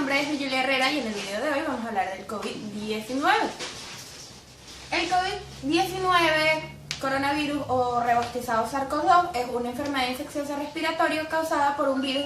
nombre es Julia Herrera y en el video de hoy vamos a hablar del COVID-19. El COVID-19, coronavirus o rebautizado SARS-CoV-2, es una enfermedad infecciosa respiratoria causada por un virus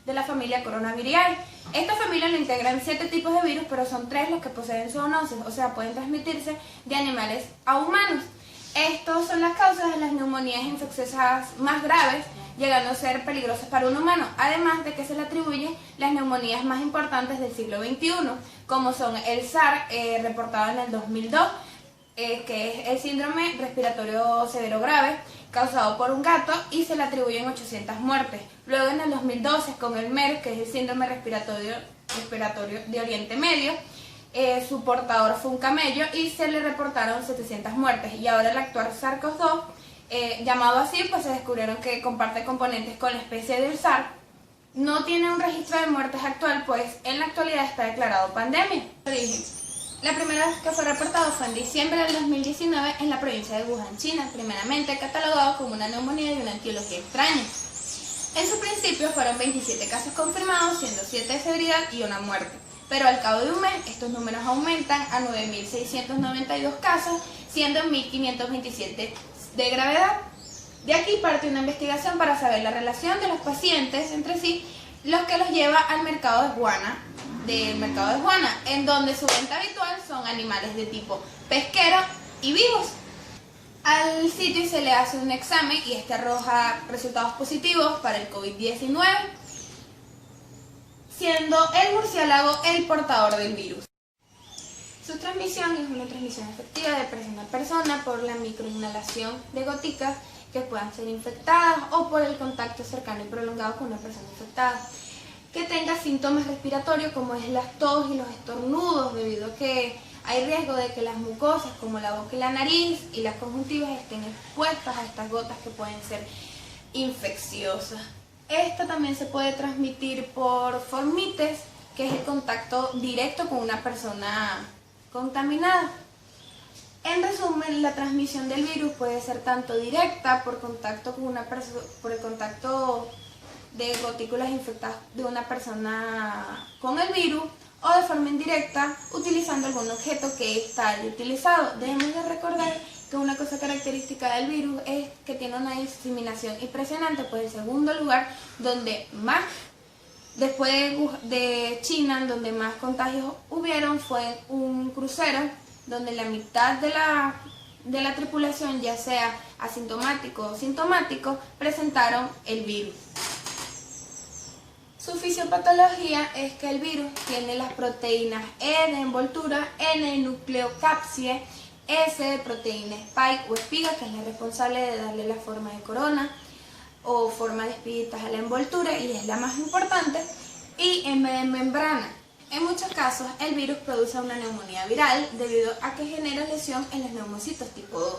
de la familia Coronaviridae. Esta familia lo integran 7 tipos de virus, pero son 3 los que poseen zoonosis, o sea, pueden transmitirse de animales a humanos. Estos son las causas de las neumonías infecciosas más graves, llegando a ser peligrosas para un humano, además de que se le atribuyen las neumonías más importantes del siglo XXI, como son el SARS, reportado en el 2002, que es el síndrome respiratorio severo grave, causado por un gato, y se le atribuyen 800 muertes. Luego en el 2012 con el MERS, que es el síndrome respiratorio de Oriente Medio, su portador fue un camello y se le reportaron 700 muertes. Y ahora el actual SARS-CoV-2, llamado así, pues se descubrieron que comparte componentes con la especie del SARS. No tiene un registro de muertes actual, pues en la actualidad está declarado pandemia. La primera vez que fue reportado fue en diciembre del 2019 en la provincia de Wuhan, China, primeramente catalogado como una neumonía de una etiología extraña. En su principio fueron 27 casos confirmados, siendo 7 de severidad y 1 muerte. Pero al cabo de un mes, estos números aumentan a 9.692 casos, siendo 1.527 de gravedad. De aquí parte una investigación para saber la relación de los pacientes entre sí, los que los lleva al mercado de Wuhan, en donde su venta habitual son animales de tipo pesquero y vivos. Al sitio se le hace un examen y este arroja resultados positivos para el COVID-19, siendo el murciélago el portador del virus. Su transmisión es una transmisión efectiva de persona a persona por la microinhalación de goticas que puedan ser infectadas o por el contacto cercano y prolongado con una persona infectada que tenga síntomas respiratorios como es la tos y los estornudos, debido a que hay riesgo de que las mucosas como la boca y la nariz y las conjuntivas estén expuestas a estas gotas que pueden ser infecciosas. Esta también se puede transmitir por formites, que es el contacto directo con una persona contaminada. En resumen, la transmisión del virus puede ser tanto directa por contacto con una persona, por el contacto de gotículas infectadas de una persona con el virus, o de forma indirecta utilizando algún objeto que está haya utilizado. Debemos de recordar que una cosa característica del virus es que tiene una diseminación impresionante, pues el segundo lugar donde más, después de China, donde más contagios hubieron fue un crucero, donde la mitad de la tripulación, ya sea asintomático o sintomático, presentaron el virus. Su fisiopatología es que el virus tiene las proteínas E de envoltura, N de nucleocapsid, S de proteína spike o espiga, que es la responsable de darle la forma de corona o forma de espiguitas a la envoltura y es la más importante, y M de membrana. En muchos casos el virus produce una neumonía viral debido a que genera lesión en los neumocitos tipo 2,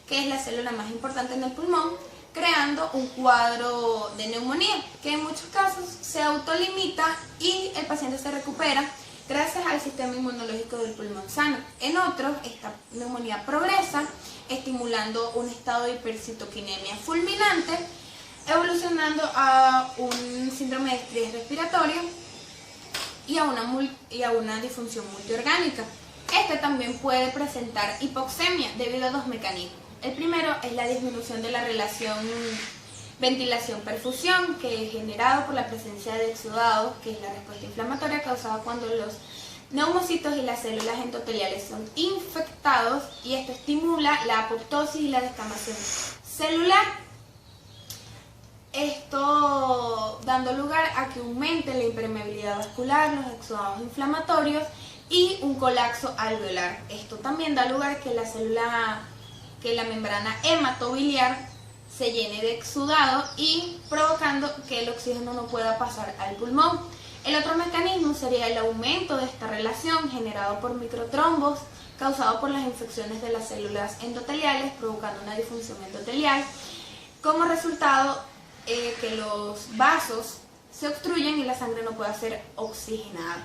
que es la célula más importante en el pulmón, creando un cuadro de neumonía que en muchos casos se autolimita y el paciente se recupera gracias al sistema inmunológico del pulmón sano. En otros, esta neumonía progresa, estimulando un estado de hipercitoquinemia fulminante, evolucionando a un síndrome de estrés respiratorio y a una disfunción multiorgánica. Este también puede presentar hipoxemia debido a 2 mecanismos. El primero es la disminución de la relación ventilación-perfusión, que es generado por la presencia de exudados, que es la respuesta inflamatoria causada cuando los neumocitos y las células endoteliales son infectados, y esto estimula la apoptosis y la descamación celular. Esto dando lugar a que aumente la impermeabilidad vascular, los exudados inflamatorios y un colapso alveolar. Esto también da lugar a que la membrana hematobiliar se llene de exudado y provocando que el oxígeno no pueda pasar al pulmón. El otro mecanismo sería el aumento de esta relación generado por microtrombos causado por las infecciones de las células endoteliales, provocando una disfunción endotelial. Como resultado, que los vasos se obstruyen y la sangre no pueda ser oxigenada.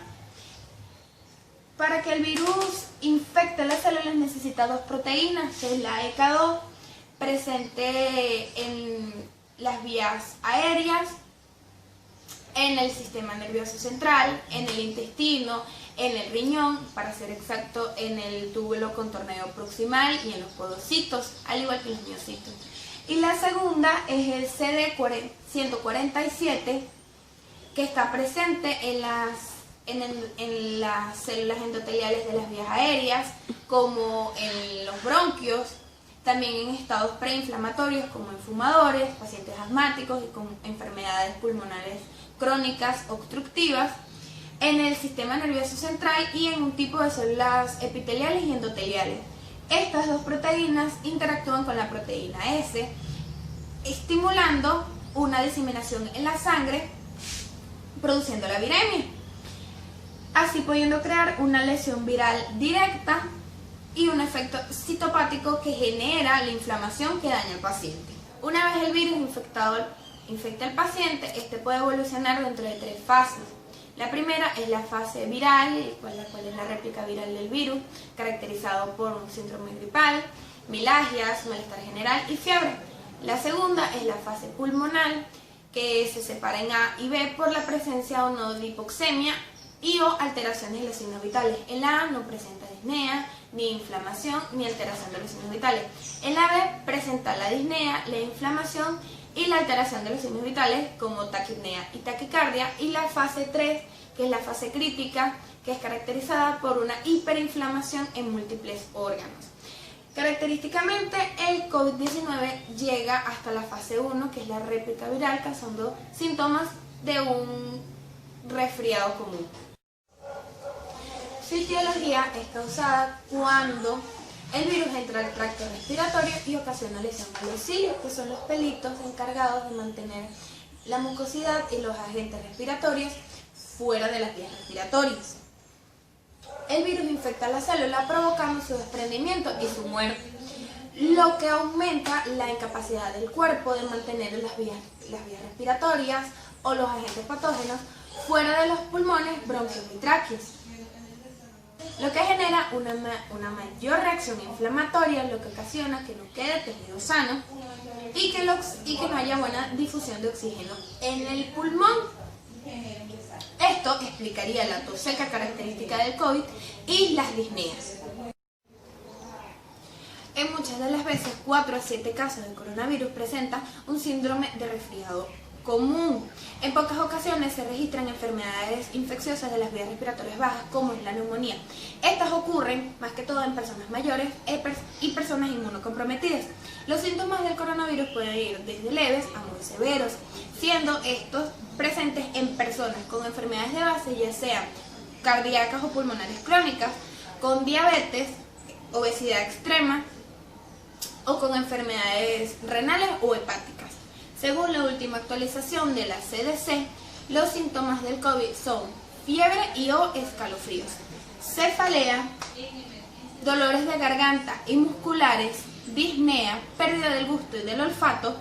Para que el virus infecte las células necesita 2 proteínas, que es la ECA2, presente en las vías aéreas, en el sistema nervioso central, en el intestino, en el riñón, para ser exacto, en el túbulo contorneo proximal y en los podocitos, al igual que los miocitos. Y la segunda es el CD147, que está presente en las células endoteliales de las vías aéreas, como en los bronquios, también en estados preinflamatorios como en fumadores, pacientes asmáticos y con enfermedades pulmonares crónicas obstructivas, en el sistema nervioso central y en un tipo de células epiteliales y endoteliales. Estas dos proteínas interactúan con la proteína S, estimulando una diseminación en la sangre, produciendo la viremia, así pudiendo crear una lesión viral directa y un efecto citopático que genera la inflamación que daña al paciente. Una vez el virus infecta al paciente, este puede evolucionar dentro de 3 fases. La primera es la fase viral, la cual es la réplica viral del virus, caracterizado por un síndrome gripal, mialgias, malestar general y fiebre. La segunda es la fase pulmonar, que se separa en A y B por la presencia o no de hipoxemia y o alteraciones de los signos vitales. En la A no presenta disnea, ni inflamación, ni alteración de los signos vitales. En la B presenta la disnea, la inflamación y la alteración de los signos vitales como taquipnea y taquicardia, y la fase 3, que es la fase crítica, que es caracterizada por una hiperinflamación en múltiples órganos. Característicamente, el COVID-19 llega hasta la fase 1, que es la réplica viral, causando síntomas de un resfriado común. Su etiología es causada cuando el virus entra al tracto respiratorio y ocasiona lesión a los cilios, que son los pelitos encargados de mantener la mucosidad y los agentes respiratorios fuera de las vías respiratorias. El virus infecta la célula provocando su desprendimiento y su muerte, lo que aumenta la incapacidad del cuerpo de mantener las vías respiratorias o los agentes patógenos fuera de los pulmones, bronquios y tráqueos, lo que genera una mayor reacción inflamatoria, lo que ocasiona que no quede tejido sano y que no haya buena difusión de oxígeno en el pulmón. Esto explicaría la tos seca característica del COVID y las disneas. En muchas de las veces, 4 a 7 casos de coronavirus presentan un síndrome de resfriado común. En pocas ocasiones se registran enfermedades infecciosas de las vías respiratorias bajas, como es la neumonía. Estas ocurren más que todo en personas mayores y personas inmunocomprometidas. Los síntomas del coronavirus pueden ir desde leves a muy severos, siendo estos presentes en personas con enfermedades de base, ya sean cardíacas o pulmonares crónicas, con diabetes, obesidad extrema o con enfermedades renales o hepáticas. Según la última actualización de la CDC, los síntomas del COVID son fiebre y o escalofríos, cefalea, dolores de garganta y musculares, disnea, pérdida del gusto y del olfato,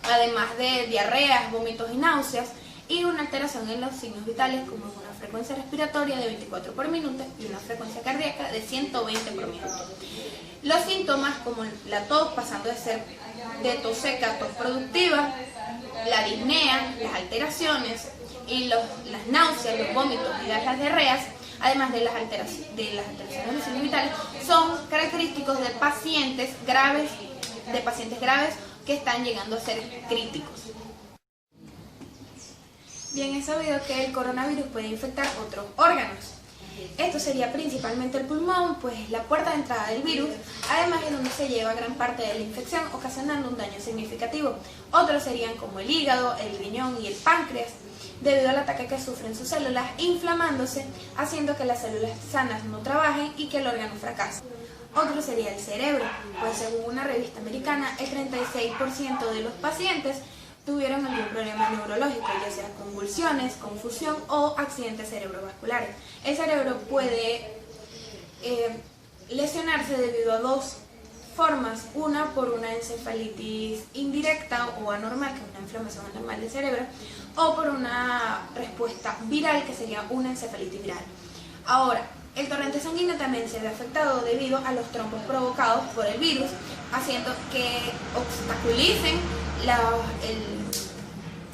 además de diarreas, vómitos y náuseas, y una alteración en los signos vitales como una frecuencia respiratoria de 24 por minuto y una frecuencia cardíaca de 120 por minuto. Los síntomas como la tos, pasando de ser de tos seca a tos productiva, la disnea, las alteraciones y las náuseas, los vómitos y las diarreas, además de las alteraciones de los signos vitales, son característicos de pacientes graves que están llegando a ser críticos. Bien, es sabido que el coronavirus puede infectar otros órganos. Esto sería principalmente el pulmón, pues es la puerta de entrada del virus, además es donde se lleva gran parte de la infección, ocasionando un daño significativo. Otros serían como el hígado, el riñón y el páncreas, debido al ataque que sufren sus células, inflamándose, haciendo que las células sanas no trabajen y que el órgano fracase. Otro sería el cerebro, pues según una revista americana, el 36% de los pacientes tuvieron algún problema neurológico, ya sea convulsiones, confusión o accidentes cerebrovasculares. El cerebro puede lesionarse debido a dos formas: una por una encefalitis indirecta o anormal, que es una inflamación anormal del cerebro, o por una respuesta viral, que sería una encefalitis viral. Ahora, el torrente sanguíneo también se ve afectado debido a los trombos provocados por el virus, haciendo que obstaculicen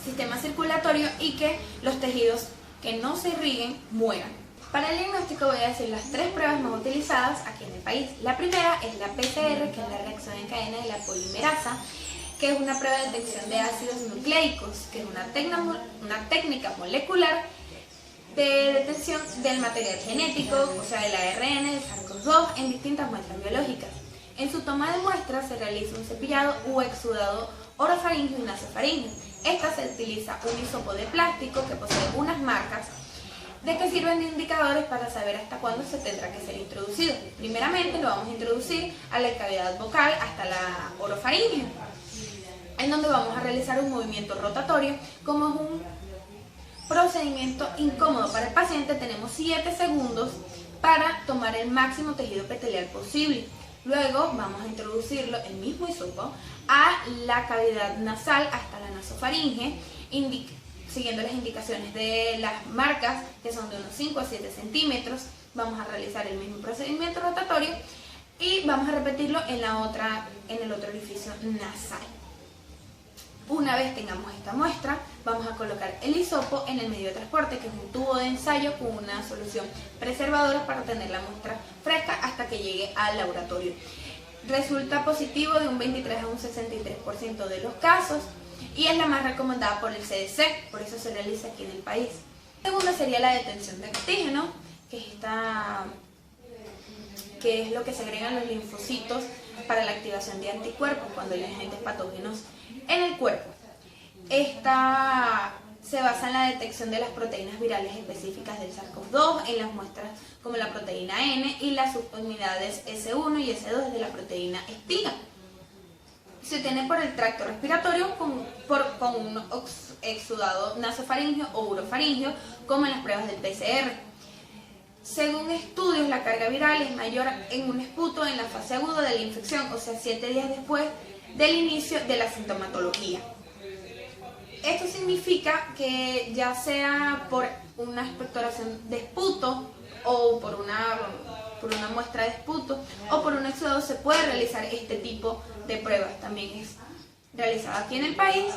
sistema circulatorio y que los tejidos que no se irriguen mueran. Para el diagnóstico voy a decir las 3 pruebas más utilizadas aquí en el país. La primera es la PCR, que es la reacción en cadena de la polimerasa, que es una prueba de detección de ácidos nucleicos, que es una técnica molecular de detección del material genético, o sea, del ARN, del SARS-CoV-2, en distintas muestras biológicas. En su toma de muestras se realiza un cepillado u exudado orofaríngeo y nasofaríngeo. Esta se utiliza un hisopo de plástico que posee unas marcas de que sirven de indicadores para saber hasta cuándo se tendrá que ser introducido. Primeramente lo vamos a introducir a la cavidad vocal hasta la orofaringe, en donde vamos a realizar un movimiento rotatorio. Como es un procedimiento incómodo para el paciente, tenemos 7 segundos para tomar el máximo tejido epitelial posible. Luego vamos a introducirlo, el mismo hisopo, a la cavidad nasal hasta la nasofaringe, siguiendo las indicaciones de las marcas, que son de unos 5 a 7 centímetros. Vamos a realizar el mismo procedimiento rotatorio y vamos a repetirlo en el otro orificio nasal. Una vez tengamos esta muestra, vamos a colocar el hisopo en el medio de transporte, que es un tubo de ensayo con una solución preservadora para tener la muestra fresca hasta que llegue al laboratorio. Resulta positivo de un 23 a un 63% de los casos y es la más recomendada por el CDC, por eso se realiza aquí en el país. La segunda sería la detención de antígeno, que es lo que segregan los linfocitos para la activación de anticuerpos cuando hay agentes patógenos en el cuerpo. Esta se basa en la detección de las proteínas virales específicas del SARS-CoV-2 en las muestras como la proteína N y las subunidades S1 y S2 de la proteína espiga. Se obtiene por el tracto respiratorio con un exudado nasofaríngeo o urofaríngeo, como en las pruebas del PCR. Según estudios, la carga viral es mayor en un esputo en la fase aguda de la infección, o sea, 7 días después del inicio de la sintomatología. Esto significa que ya sea por una expectoración de esputo o por una muestra de esputo o por un exudado se puede realizar este tipo de pruebas. También es realizada aquí en el país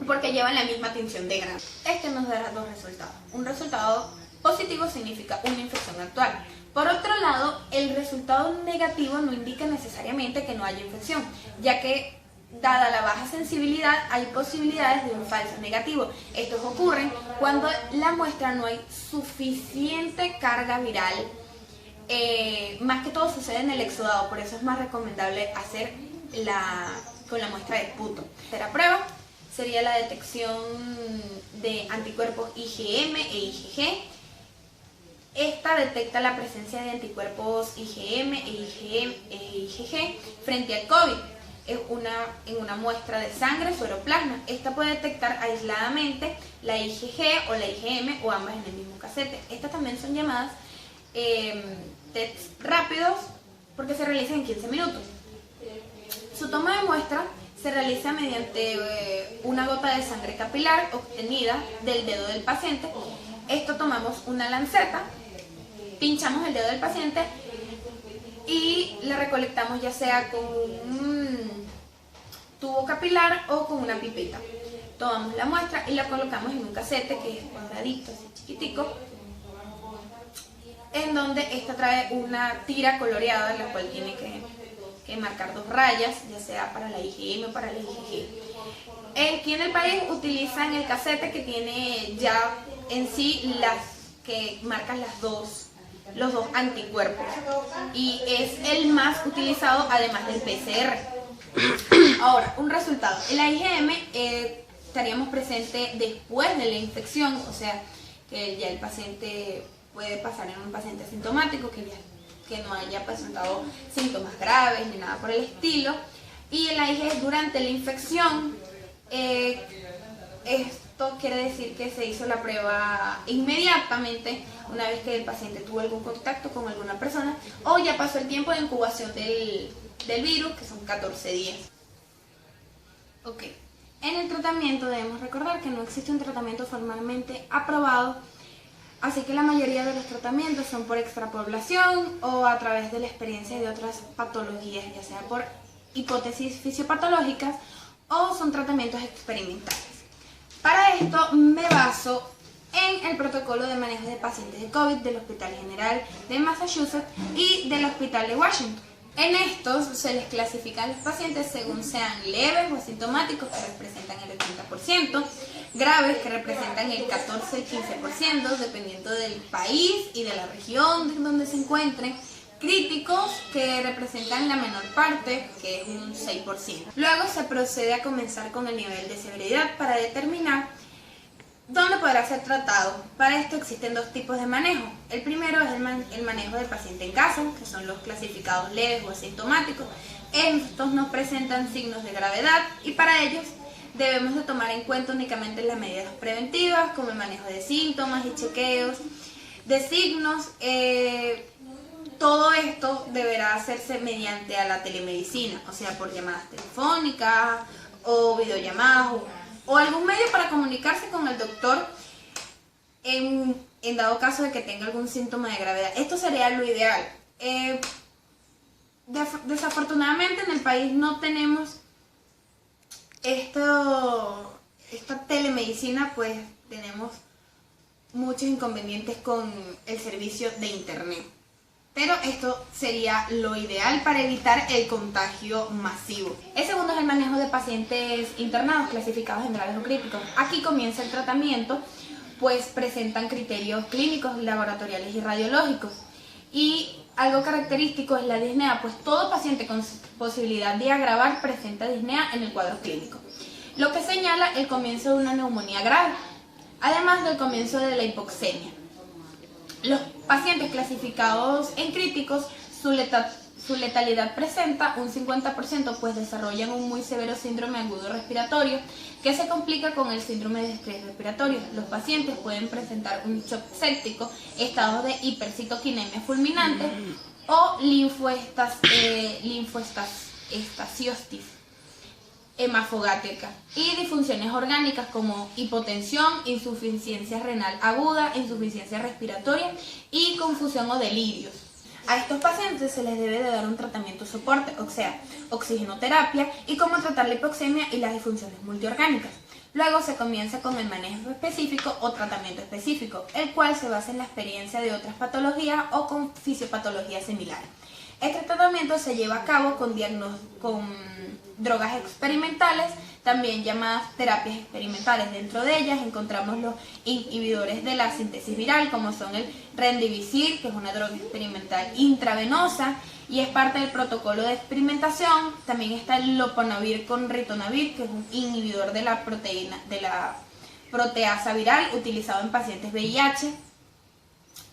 porque llevan la misma tinción de grano. Este nos dará 2 resultados. Un resultado positivo significa una infección actual. Por otro lado, el resultado negativo no indica necesariamente que no haya infección, ya que dada la baja sensibilidad hay posibilidades de un falso negativo. Estos ocurren cuando la muestra no hay suficiente carga viral. Más que todo sucede en el exudado, por eso es más recomendable hacer con la muestra de esputo. La tercera prueba sería la detección de anticuerpos IgM e IgG. Esta detecta la presencia de anticuerpos IgM e IgG frente al COVID. Es en una muestra de sangre sueroplasma. Esta puede detectar aisladamente la IgG o la IgM o ambas en el mismo casete. Estas también son llamadas tests rápidos porque se realizan en 15 minutos. Su toma de muestra se realiza mediante una gota de sangre capilar obtenida del dedo del paciente. Esto tomamos una lanceta, pinchamos el dedo del paciente y la recolectamos ya sea con un tubo capilar o con una pipeta. Tomamos la muestra y la colocamos en un casete que es cuadradito, así chiquitico, en donde esta trae una tira coloreada en la cual tiene que marcar 2 rayas, ya sea para la IgM o para la IgG. Aquí en el país utilizan el casete que tiene ya en sí las que marcan los dos anticuerpos y es el más utilizado además del PCR. Ahora, un resultado. La IgM estaríamos presente después de la infección, o sea que ya el paciente puede pasar en un paciente asintomático que no haya presentado síntomas graves ni nada por el estilo. Y el IgG durante la infección, esto quiere decir que se hizo la prueba inmediatamente una vez que el paciente tuvo algún contacto con alguna persona o ya pasó el tiempo de incubación del virus, que son 14 días. Ok, en el tratamiento debemos recordar que no existe un tratamiento formalmente aprobado, así que la mayoría de los tratamientos son por extrapoblación o a través de la experiencia de otras patologías, ya sea por hipótesis fisiopatológicas o son tratamientos experimentales. Para esto me baso en el protocolo de manejo de pacientes de COVID del Hospital General de Massachusetts y del Hospital de Washington. En estos se les clasifican los pacientes según sean leves o asintomáticos, que representan el 80%, graves, que representan el 14 y 15%, dependiendo del país y de la región donde se encuentren, críticos, que representan la menor parte, que es un 6%. Luego se procede a comenzar con el nivel de severidad para determinar dónde podrá ser tratado. Para esto existen dos tipos de manejo. El primero es el manejo del paciente en casa, que son los clasificados leves o asintomáticos. Estos no presentan signos de gravedad y para ellos debemos de tomar en cuenta únicamente las medidas preventivas, como el manejo de síntomas y chequeos de signos. Todo esto deberá hacerse mediante a la telemedicina, o sea, por llamadas telefónicas o videollamadas o algún medio para comunicarse con el doctor en dado caso de que tenga algún síntoma de gravedad. Esto sería lo ideal. Desafortunadamente en el país no tenemos esta telemedicina, pues tenemos muchos inconvenientes con el servicio de internet. Pero esto sería lo ideal para evitar el contagio masivo. El segundo es el manejo de pacientes internados clasificados en graves o críticos. Aquí comienza el tratamiento, pues presentan criterios clínicos, laboratoriales y radiológicos. Y algo característico es la disnea, pues todo paciente con posibilidad de agravar presenta disnea en el cuadro clínico, lo que señala el comienzo de una neumonía grave, además del comienzo de la hipoxemia. Los pacientes clasificados en críticos, su letalidad presenta un 50%, pues desarrollan un muy severo síndrome agudo respiratorio que se complica con el síndrome de estrés respiratorio. Los pacientes pueden presentar un shock séptico, estados de hipercitoquinemia fulminante o linfoestasiosis hemafogátrica y disfunciones orgánicas como hipotensión, insuficiencia renal aguda, insuficiencia respiratoria y confusión o delirios. A estos pacientes se les debe de dar un tratamiento soporte, o sea, oxigenoterapia y cómo tratar la hipoxemia y las disfunciones multiorgánicas. Luego se comienza con el manejo específico o tratamiento específico, el cual se basa en la experiencia de otras patologías o con fisiopatologías similares. Este tratamiento se lleva a cabo con drogas experimentales, también llamadas terapias experimentales. Dentro de ellas encontramos los inhibidores de la síntesis viral, como son el Remdesivir, que es una droga experimental intravenosa y es parte del protocolo de experimentación. También está el Loponavir con ritonavir, que es un inhibidor de la proteasa viral utilizado en pacientes VIH.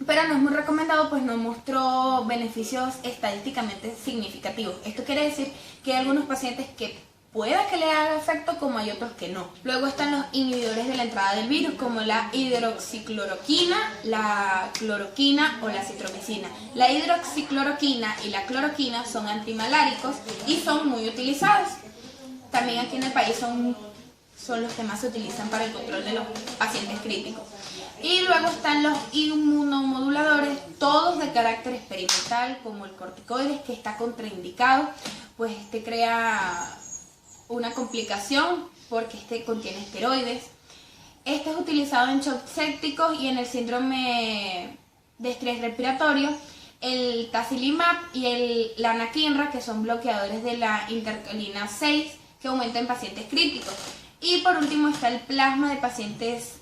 Pero no es muy recomendado, pues no mostró beneficios estadísticamente significativos. Esto quiere decir que hay algunos pacientes que pueda que le haga efecto, como hay otros que no. Luego están los inhibidores de la entrada del virus, como la hidroxicloroquina, la cloroquina o la citromicina. La hidroxicloroquina y la cloroquina son antimaláricos y son muy utilizados. También aquí en el país son los que más se utilizan para el control de los pacientes críticos. Y luego están los inmunomoduladores, todos de carácter experimental, como el corticoides, que está contraindicado, pues este crea una complicación porque este contiene esteroides. Este es utilizado en shock sépticos y en el síndrome de estrés respiratorio, el tasilimab y la anakinra, que son bloqueadores de la interleucina 6, que aumenta en pacientes críticos. Y por último está el plasma de pacientes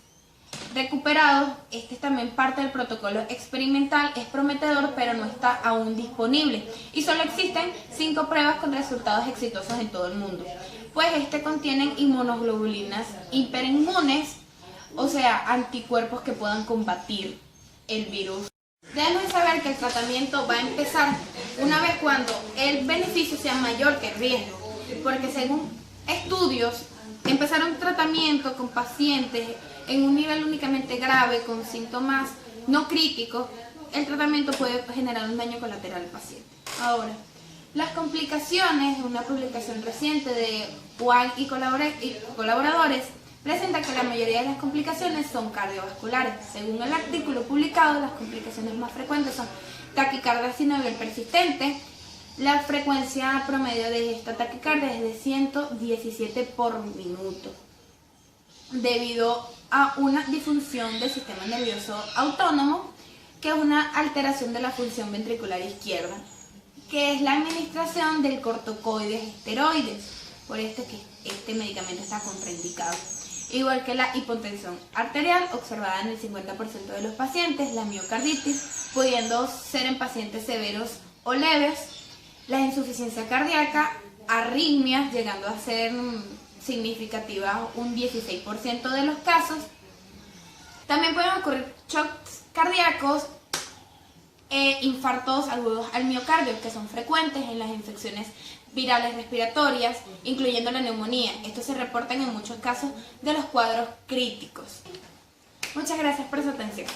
recuperados. Este es también parte del protocolo experimental, es prometedor pero no está aún disponible y solo existen 5 pruebas con resultados exitosos en todo el mundo, pues este contienen inmunoglobulinas hiperinmunes, o sea, anticuerpos que puedan combatir el virus. Deben saber que el tratamiento va a empezar una vez cuando el beneficio sea mayor que el riesgo, porque según estudios, empezar un tratamiento con pacientes en un nivel únicamente grave, con síntomas no críticos, el tratamiento puede generar un daño colateral al paciente. Ahora, las complicaciones, una publicación reciente de Wang y colaboradores, presenta que la mayoría de las complicaciones son cardiovasculares. Según el artículo publicado, las complicaciones más frecuentes son taquicardia sinovial persistente. La frecuencia promedio de esta taquicardia es de 117 por minuto. debido a una disfunción del sistema nervioso autónomo, que es una alteración de la función ventricular izquierda, que es la administración del corticoides esteroides, por que este medicamento está contraindicado. Igual que la hipotensión arterial observada en el 50% de los pacientes, la miocarditis, pudiendo ser en pacientes severos o leves, la insuficiencia cardíaca, arritmias, llegando a ser significativas un 16% de los casos. También pueden ocurrir shocks cardíacos e infartos agudos al miocardio, que son frecuentes en las infecciones virales respiratorias, incluyendo la neumonía. Estos se reportan en muchos casos de los cuadros críticos. Muchas gracias por su atención.